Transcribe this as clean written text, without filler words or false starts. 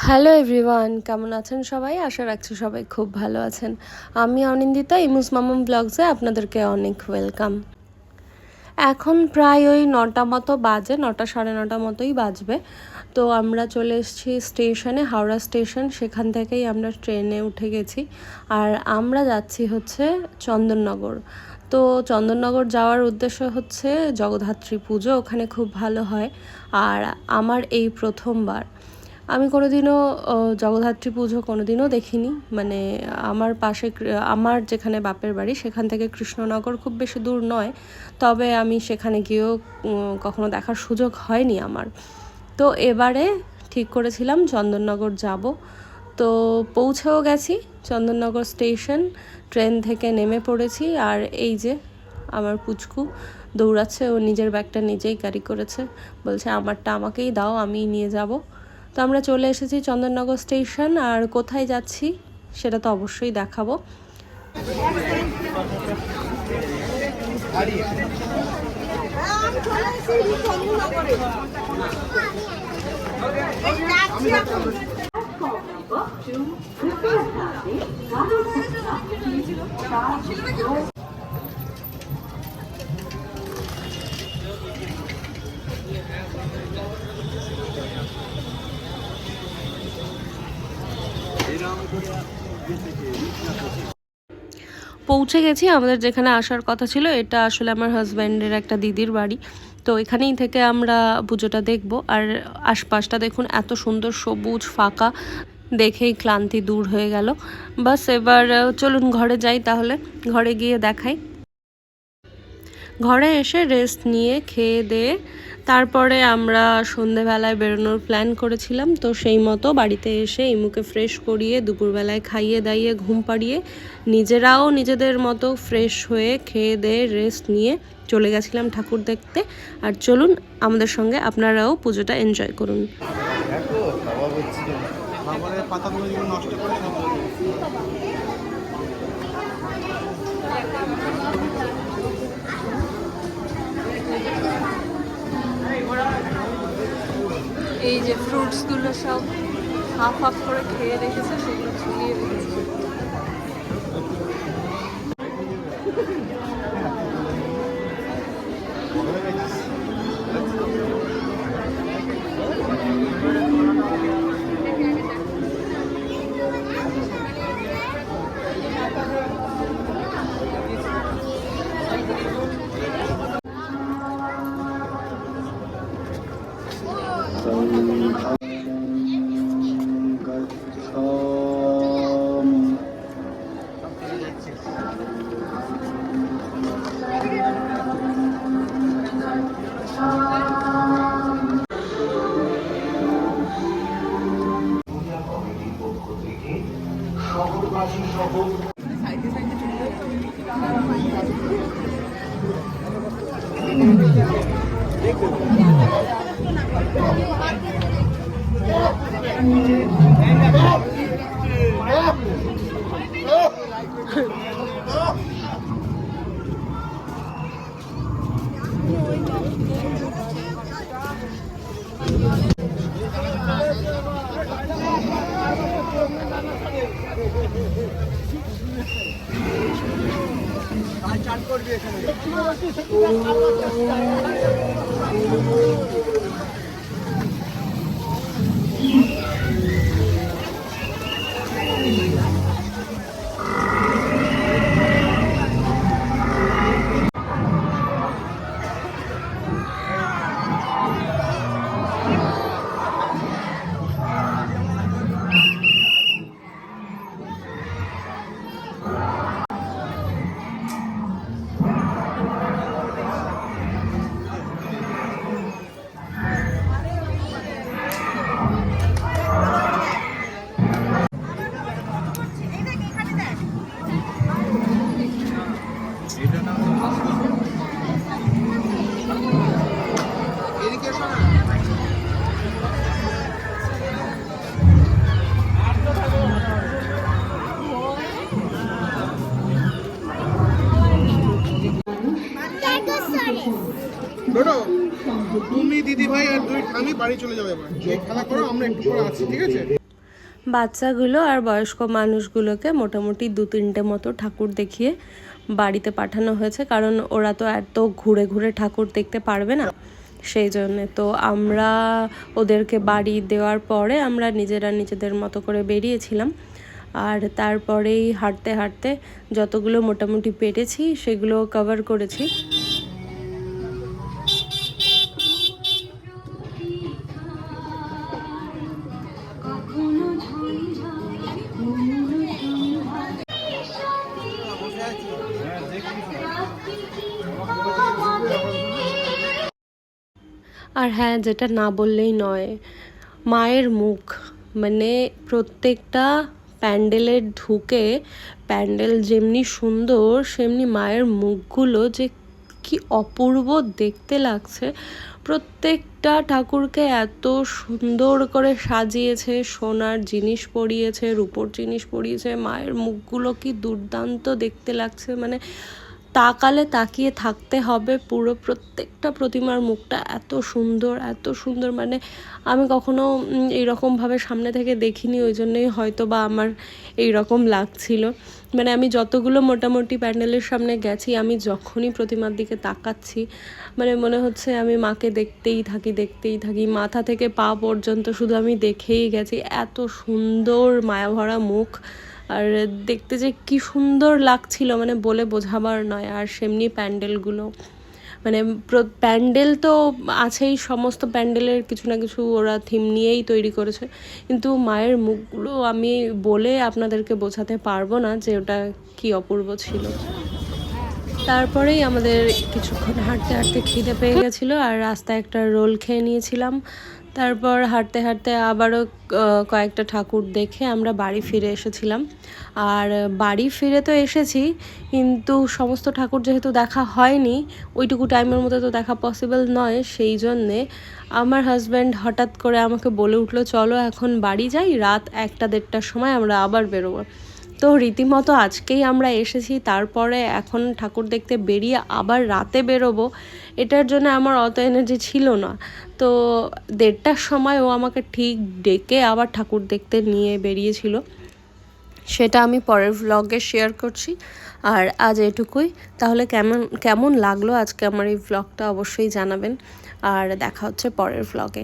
Hello everyone, কেমন আছেন সবাই? আশা রাখছি সবাই খুব ভালো আছেন। আমি অনিন্দিতা, ইমুস মামাম ব্লগসে আপনাদেরকে অনেক ওয়েলকাম। এখন প্রায় ওই 9টা মতো বাজে, 9টা সাড়ে 9টা মতোই বাজবে। তো আমরা চলে এসেছি স্টেশনে, হাওড়া স্টেশন। সেখান থেকেই আমরা ট্রেনে উঠে গেছি। আর আমরা যাচ্ছি হচ্ছে চন্দননগর। তো চন্দননগর যাওয়ার উদ্দেশ্য হচ্ছে জগদ্ধাত্রী পুজো, ওখানে খুব ভালো হয়। আর আমার এই প্রথমবার, আমি কোনোদিনও জগদ্ধাত্রী পুজো কোনোদিনও দেখিনি। মানে আমার পাশে, আমার যেখানে বাপের বাড়ি সেখান থেকে কৃষ্ণনগর খুব বেশি দূর নয়, তবে আমি সেখানে গিয়েও কখনো দেখার সুযোগ হয়নি আমার। তো এবারে ঠিক করেছিলাম চন্দননগর যাব। তো পৌঁছেও গেছি চন্দননগর স্টেশন, ট্রেন থেকে নেমে পড়েছি। আর এই যে আমার পুচকু দৌড়াচ্ছে, ও নিজের ব্যাগটা নিজেই ক্যারি করেছে, বলছে আমারটা আমাকেই দাও, আমিই নিয়ে যাব। তো আমরা চলে এসেছি চন্দননগর স্টেশন। আর কোথায় যাচ্ছি সেটা তো অবশ্যই দেখাবো। পৌঁছে গেছি আমাদের যেখানে আসার কথা ছিল। এটা আসলে আমার হাজব্যান্ডের একটা দিদির বাড়ি। তো এখানেই থেকে আমরা পুজোটা দেখব। আর আশপাশটা দেখুন, এত সুন্দর সবুজ ফাঁকা, দেখেই ক্লান্তি দূর হয়ে গেল। বাস এবার চলুন ঘরে যাই, তাহলে ঘরে গিয়ে দেখাই। ঘরে এসে রেস্ট নিয়ে খেয়ে দিয়ে তারপরে আমরা সন্ধেবেলায় বেরোনোর প্ল্যান করেছিলাম। তো সেই মতো বাড়িতে এসে ইমুকে ফ্রেশ করিয়ে দুপুরবেলায় খাইয়ে দাইয়ে ঘুম পাড়িয়ে নিজেরাও নিজেদের মতো ফ্রেশ হয়ে খেয়ে দিয়ে রেস্ট নিয়ে চলে গেছিলাম ঠাকুর দেখতে। আর চলুন আমাদের সঙ্গে আপনারাও পুজোটা এনজয় করুন। এই যে ফ্রুটসগুলো সব হাফ হাফ করে খেয়ে রেখেছে, সেগুলো ঝুলিয়ে রেখেছে। তুমি দিদি ভাই আর দুই আমি বাড়ি চলে যাবো, এবার এই খেলা করো, আমরা একটু পরে আছি, ঠিক আছে? বাচ্চাগুলো আর বয়স্ক মানুষগুলোকে মোটামুটি 2-3টে মতো ঠাকুর দেখিয়ে বাড়িতে পাঠানো হয়েছে, কারণ ওরা তো এত ঘুরে ঘুরে ঠাকুর দেখতে পারবে না, সেই জন্যে। তো আমরা ওদেরকে বাড়ি দেওয়ার পরে আমরা নিজেরা নিজেদের মতো করে বেরিয়েছিলাম, আর তারপরেই হাঁটতে হাঁটতে যতগুলো মোটামুটি পেরেছি সেগুলো কভার করেছি। আর হ্যাঁ, যেটা না বললেই নয়, মায়ের মুখ, মানে প্রত্যেকটা প্যান্ডেলে ঢুকে প্যান্ডেল যেমনি সুন্দর সেমনি মায়ের মুখগুলো যে কি অপূর্ব দেখতে লাগছে। প্রত্যেকটা ঠাকুরকে এত সুন্দর করে সাজিয়েছে, সোনার জিনিস পরিয়েছে, রূপোর জিনিস পরিয়েছে, মায়ের মুখগুলো কি দুর্দান্ত দেখতে লাগছে, মানে তাকালে তাকিয়ে থাকতে হবে। পুরো প্রত্যেকটা প্রতিমার মুখটা এত সুন্দর, এত সুন্দর, মানে আমি কখনো এইরকমভাবে সামনে থেকে দেখিনি, ওই জন্যই হয়তো বা আমার এইরকম লাগছিল। মানে আমি যতগুলো মোটামুটি প্যান্ডেলের সামনে গেছি, আমি যখনই প্রতিমার দিকে তাকাচ্ছি মানে মনে হচ্ছে আমি মাকে দেখতেই থাকি, মাথা থেকে পা পর্যন্ত শুধু আমি দেখেই গেছি। এত সুন্দর মায়াভরা মুখ, আর দেখতে যে কি সুন্দর লাগছিল মানে বলে বোঝাবার নয়। আর সেমনি প্যান্ডেলগুলো, মানে প্যান্ডেল তো আছেই, সমস্ত প্যান্ডেলের কিছু না কিছু ওরা থিম নিয়েই তৈরি করেছে, কিন্তু মায়ের মুখগুলো আমি বলে আপনাদেরকে বোঝাতে পারবো না যে ওটা কি অপূর্ব ছিল। তারপরেই আমাদের কিছুক্ষণ হাঁটতে হাঁটতে খিদে পেয়ে গেছিলো, আর রাস্তায় একটা রোল খেয়ে নিয়েছিলাম। তারপর হাঁটতে হাঁটতে আবারও কয়েকটা ঠাকুর দেখে আমরা বাড়ি ফিরে এসেছিলাম। আর বাড়ি ফিরে তো এসেছি, কিন্তু সমস্ত ঠাকুর যেহেতু দেখা হয়নি, ওইটুকু টাইমের মধ্যে তো দেখা পসিবল নয়, সেই জন্যে আমার হাজব্যান্ড হঠাৎ করে আমাকে বলে উঠলো, চলো এখন বাড়ি যাই, রাত 1-1:30টার সময় আমরা আবার বেরোবো। তো রীতিমতো আজকেই আমরা এসেছি, তারপরে এখন ঠাকুর দেখতে বেরিয়ে আবার রাতে বেরোবো, এটার জন্য আমার অত এনার্জি ছিল না। তো 1:30টার সময় ও আমাকে ঠিক ডেকে আবার ঠাকুর দেখতে নিয়ে বেরিয়েছিল, সেটা আমি পরের ভ্লগে শেয়ার করছি। আর আজ এটুকুই। তাহলে কেমন লাগলো আজকে আমার এই ভ্লগটা অবশ্যই জানাবেন, আর দেখা হচ্ছে পরের ভ্লগে।